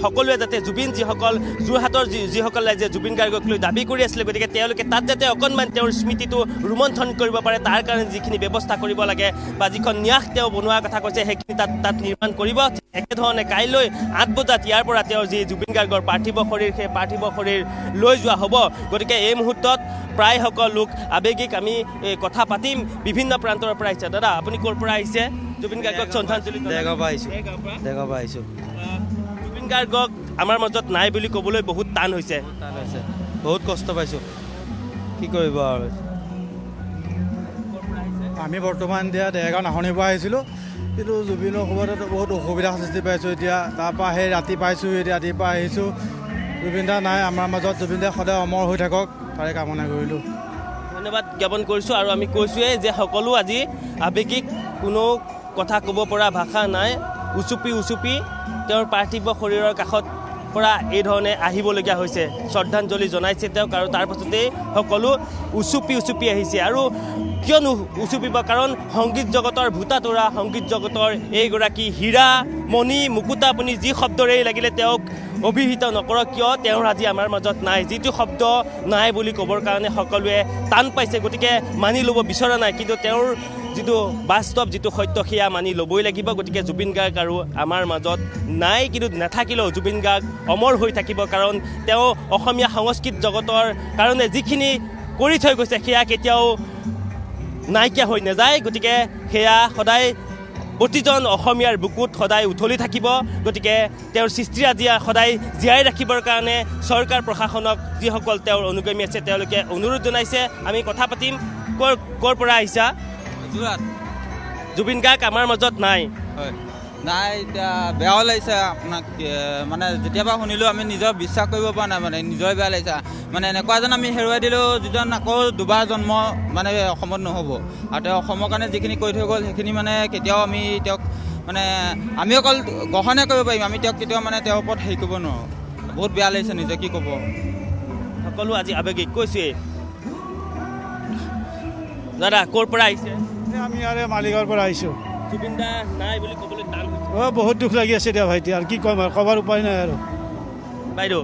সকলোৱে যাতে জুবিন যিসকল যোৰহাটৰ যিসকল ৰাইজে জুবিন গাৰ্গক লৈ দাবী কৰি আছিলে গতিকে তেওঁলোকে তাত যাতে অকণমান তেওঁৰ স্মৃতিটো ৰোমন্থন কৰিব পাৰে তাৰ কাৰণে যিখিনি ব্যৱস্থা কৰিব লাগে বা যিখন ন্যাস তেওঁ বনোৱাৰ কথা কৈছে সেইখিনি তাত নিৰ্মাণ কৰিব একেধৰণে কাইলৈ 8 বজাত ইয়াৰ পৰা তেওঁৰ যি জুবিন গাৰ্গৰ পাৰ্থিৱ শৰীৰ সেই পাৰ্থিৱ শৰীৰ লৈ যোৱা হ'ব গতিকে এই মুহূৰ্তত প্ৰায়সকল লোক আৱেগিক আমি কথা পাতিম বিভিন্ন প্ৰান্তৰ পৰা আহিছে দাদা আপুনি ক'ৰ পৰা আহিছে জুবিন গাৰ্গক শ্ৰদ্ধাঞ্জলি দেগাঁৱৰ পৰা আহিছোঁ জুবিন গাৰ্গক আমাৰ মাজত নাই বুলি ক'বলৈ বহুত টান হৈছে বহুত কষ্ট পাইছোঁ কি কৰিব আৰু আমি বৰ্তমান এতিয়া দেৰগাঁও নাহনিৰ পৰা আহিছিলোঁ কিন্তু জুবিনৰ সময়তো বহুত অসুবিধাৰ সৃষ্টি পাইছোঁ এতিয়া তাৰপৰা সেই ৰাতি পাইছোঁ এতিয়া ৰাতিপুৱা আহিছোঁ জুবিন দা নাই আমাৰ মাজত জুবিন দা সদায় অমৰ হৈ থাকক তাৰে কামনা কৰিলোঁ ধন্যবাদ জ্ঞাপন কৰিছোঁ আৰু আমি কৈছোঁৱেই যে সকলো আজি আৱেগিক কোনো কথা ক'ব পৰা ভাষা নাই উচুপি তেওঁৰ পাৰ্থিৱ শৰীৰৰ কাষত পৰা এই ধৰণে আহিবলগীয়া হৈছে শ্ৰদ্ধাঞ্জলি জনাইছে তেওঁক আৰু তাৰ পাছতেই সকলো উচুপি আহিছে আৰু কিয়নো উচুপিব কাৰণ সংগীত জগতৰ ভূতা তৰা সংগীত জগতৰ এইগৰাকী হীৰা মণি মুকুতা আপুনি যি শব্দৰেই লাগিলে তেওঁক অভিহিত নকৰক কিয় তেওঁৰ আজি আমাৰ মাজত নাই যিটো শব্দ নাই বুলি ক'বৰ কাৰণে সকলোৱে টান পাইছে গতিকে মানি ল'ব বিচৰা নাই কিন্তু তেওঁৰ যিটো বাস্তৱ যিটো সত্য সেয়া মানি ল'বই লাগিব গতিকে জুবিন গাৰ্গ আৰু আমাৰ মাজত নাই কিন্তু নাথাকিলেও জুবিন গাৰ্গ অমৰ হৈ থাকিব কাৰণ তেওঁ অসমীয়া সংস্কৃত জগতৰ কাৰণে যিখিনি কৰি থৈ গৈছে সেয়া কেতিয়াও নাইকিয়া হৈ নাযায় গতিকে সেয়া সদায় প্ৰতিজন অসমীয়াৰ বুকুত সদায় উঠলি থাকিব গতিকে তেওঁৰ সৃষ্টি আজি সদায় জীয়াই ৰাখিবৰ কাৰণে চৰকাৰ প্ৰশাসনক যিসকল তেওঁৰ অনুগামী আছে তেওঁলোকে অনুৰোধ জনাইছে আমি কথা পাতিম ক'ৰ পৰা আহিছা যোৰহাট জুবিন গাৰ্গ আমাৰ মাজত নাই হয় নাই এতিয়া বেয়াও লাগিছে আপোনাক মানে যেতিয়াবা শুনিলোঁ আমি নিজৰ বিশ্বাস কৰিব পৰা নাই মানে নিজৰে বেয়া লাগিছে মানে এনেকুৱা এজন আমি হেৰুৱাই দিলোঁ যিজন আকৌ দুবাৰ জন্ম মানে অসমত নহ'ব আৰু তেওঁ অসমৰ কাৰণে যিখিনি কৰি থৈ গ'ল সেইখিনি মানে কেতিয়াও আমি তেওঁক মানে আমি অকল গ্ৰহণে কৰিব পাৰিম আমি তেওঁক কেতিয়াও মানে তেওঁৰ ওপৰত হেৰি কৰিব নোৱাৰোঁ বহুত বেয়া লাগিছে নিজে কি ক'ব সকলো আজি আৱেগিক কৈছোৱেই দাদা ক'ৰ পৰা আহিছে আমি ইয়াৰে মালিগাঁৱৰ পৰা আহিছোঁ জুবিন দা নাই বুলি ক'বলৈ টান বহুত দুখ লাগি আছে দিয়া ভাইটি আৰু কি ক'ম আৰু ক'বৰ উপায় নাই আৰু বাইদেউ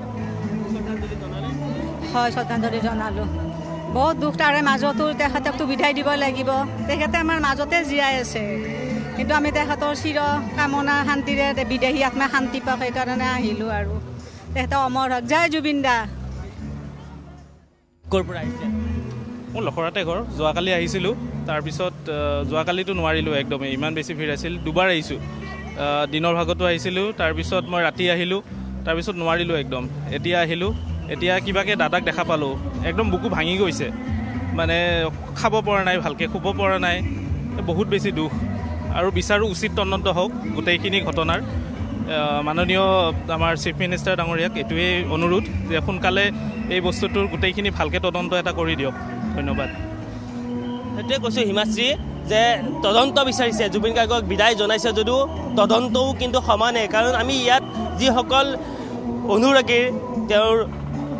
হয় শ্ৰদ্ধাঞ্জলি জনালোঁ বহুত দুখ তাৰে মাজতো তেখেতকতো বিদায় দিব লাগিব তেখেতে আমাৰ মাজতে জীয়াই আছে কিন্তু আমি তেখেতৰ চিৰ কামনা শান্তিৰে বিদেহী আত্মা শান্তি পাওক সেইকাৰণে আহিলোঁ আৰু তেখেতে অমৰ হওক জয় জুবিন দা ক'ৰ পৰা আহিছে মোৰ লখৰাতে ঘৰ যোৱাকালি আহিছিলোঁ তাৰপিছত যোৱাকালিতো নোৱাৰিলোঁ একদমেই ইমান বেছি ভিৰ আছিল দুবাৰ আহিছোঁ দিনৰ ভাগতো আহিছিলোঁ তাৰপিছত মই ৰাতি আহিলোঁ তাৰপিছত নোৱাৰিলোঁ একদম এতিয়া আহিলোঁ এতিয়া কিবাকৈ দাদাক দেখা পালোঁ একদম বুকু ভাঙি গৈছে মানে খাব পৰা নাই ভালকৈ শুব পৰা নাই বহুত বেছি দুখ আৰু বিচাৰোঁ উচিত তদন্ত হওক গোটেইখিনি ঘটনাৰ মাননীয় আমাৰ চিফ মিনিষ্টাৰ ডাঙৰীয়াক এইটোৱেই অনুৰোধ যে সোনকালে এই বস্তুটোৰ গোটেইখিনি ভালকৈ তদন্ত এটা কৰি দিয়ক ধন্যবাদ সেইটোৱে কৈছোঁ হিমাশ্ৰী যে তদন্ত বিচাৰিছে জুবিন গাৰ্গক বিদায় জনাইছে যদিও তদন্তও কিন্তু সমানে কাৰণ আমি ইয়াত যিসকল অনুৰাগীৰ তেওঁৰ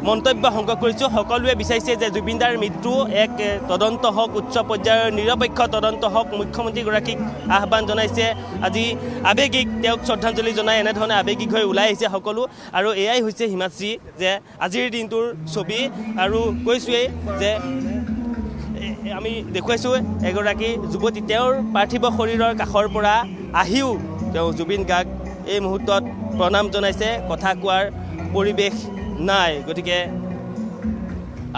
মন্তব্য সংগ্ৰহ কৰিছোঁ। সকলোৱে বিচাৰিছে যে জুবিনদাৰ মৃত্যু এক তদন্ত হওক, উচ্চ পৰ্যায়ৰ নিৰপেক্ষ তদন্ত হওক। মুখ্যমন্ত্ৰীগৰাকীক আহ্বান জনাইছে আজি আৱেগিক তেওঁক শ্ৰদ্ধাঞ্জলি জনাই এনেধৰণে আৱেগিক হৈ ওলাই আহিছে সকলো। আৰু এয়াই হৈছে হিমাশ্ৰী যে আজিৰ দিনটোৰ ছবি। আৰু কৈছোঁৱেই যে আমি দেখুৱাইছোঁ এগৰাকী যুৱতী তেওঁৰ পাৰ্থিৱ শৰীৰৰ কাষৰ পৰা আহিও তেওঁ জুবিন গাৰ্গ এই মুহূৰ্তত প্ৰণাম জনাইছে। কথা কোৱাৰ পৰিৱেশ নাই, গতিকে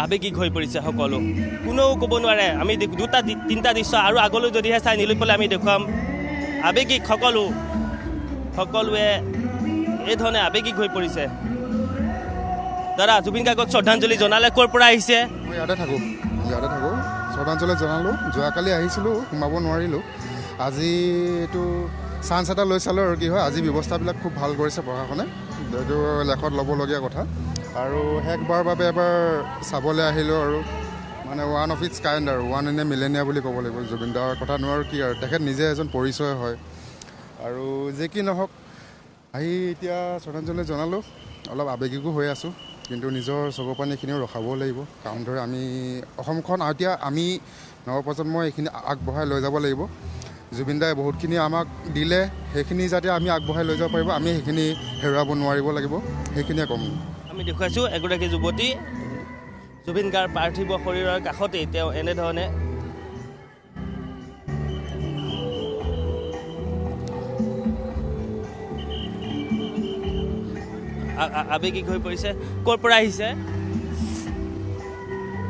আৱেগিক হৈ পৰিছে সকলো। কোনেও ক'ব নোৱাৰে। আমি দুটা তিনিটা দৃশ্য আৰু আগলৈ যদিহে চাই নিলৈ পেলাই আমি দেখুৱাম। আৱেগিক সকলোৱে এইধৰণে আৱেগিক হৈ পৰিছে। দাদা, জুবিন গাৰ্গক শ্ৰদ্ধাঞ্জলি জনালে ক'ৰ পৰা আহিছে? মই ইয়াতে থাকোঁ। শ্ৰদ্ধাঞ্জলি জনালোঁ। যোৱাকালি আহিছিলোঁ, সোমাব নোৱাৰিলোঁ। আজি এইটো চান্স এটা লৈ চালোঁ আৰু কি হয়। আজি ব্যৱস্থাবিলাক খুব ভাল কৰিছে প্ৰশাসনে, এইটো লেখত ল'বলগীয়া কথা। আৰু শেষবাৰৰ বাবে এবাৰ চাবলৈ আহিলোঁ আৰু মানে ওৱান অফ ইটছ কাইণ্ড আৰু ওৱান ইন এ মিলেনিয়া বুলি ক'ব লাগিব। জুবিন দাৰ কথা নোৱাৰো কি আৰু, তেখেত নিজে এজন পৰিচয় হয়। আৰু যি কি নহওক আহি এতিয়া শ্ৰদ্ধাঞ্জলি জনালোঁ। অলপ আৱেগিকো হৈ আছোঁ, কিন্তু নিজৰ চকু পানীখিনিও ৰখাবও লাগিব। কাৰণ ধৰি আমি অসমখন এতিয়া আমি নৱপ্ৰজন্মই এইখিনি আগবঢ়াই লৈ যাব লাগিব। জুবিন দাই বহুতখিনি আমাক দিলে, সেইখিনি যাতে আমি আগবঢ়াই লৈ যাব পাৰিব, আমি সেইখিনি হেৰুৱাব নোৱাৰিব লাগিব, সেইখিনিয়ে ক'ম। আমি দেখুৱাইছোঁ এগৰাকী যুৱতী জুবিন গাৰ্গৰ পাৰ্থিৱ শৰীৰৰ কাষতেই তেওঁ এনেধৰণে আৱেগিক হৈ পৰিছে। ক'ৰ পৰা আহিছে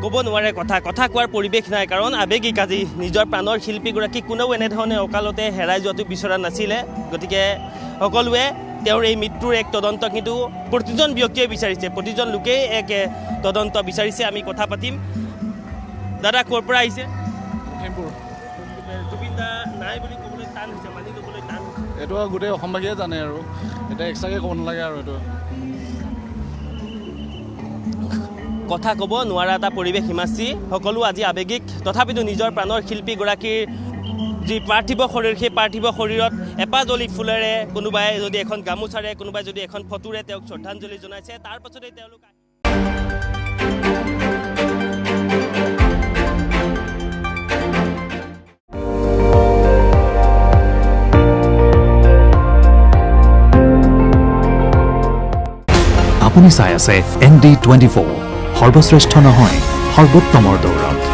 ক'ব নোৱাৰে। কথা কোৱাৰ পৰিৱেশ নাই, কাৰণ আৱেগিক। আজি নিজৰ প্ৰাণৰ শিল্পীগৰাকীক কোনেও এনেধৰণে অকালতে হেৰাই যোৱাটো বিচৰা নাছিলে। গতিকে সকলোৱে তেওঁৰ এই মৃত্যুৰ এক তদন্ত কিন্তু প্ৰতিজন ব্যক্তিয়ে বিচাৰিছে, প্ৰতিজন লোকেই এক তদন্ত বিচাৰিছে। আমি কথা পাতিম। দাদা, ক'ৰ পৰা আহিছে? জুবিন দা নাই বুলি ক'বলৈ টান হৈছে, মানি ল'বলৈ টান। এইটো গোটেই অসমবাসীয়ে জানে আৰু এতিয়া এক্সট্ৰাকৈ ক'ব নালাগে আৰু এইটো কথা ক'ব নোৱাৰা এটা পৰিৱেশ হিমাশ্ৰী। সকলো আজি আৱেগিক, তথাপিতো নিজৰ প্ৰাণৰ শিল্পীগৰাকীৰ যি পাৰ্থিৱ শৰীৰ, সেই পাৰ্থিৱ শৰীৰত এপাজলি ফুলেৰে, কোনোবাই যদি এখন গামোচাৰে, কোনোবাই যদি এখন ফটোৰে তেওঁক শ্ৰদ্ধাঞ্জলি জনাইছে। তাৰ পাছতেই তেওঁলোক আপুনি চাই আছে ND24, সৰ্বশ্ৰেষ্ঠ নহয় সৰ্বোত্তমৰ দৌৰত।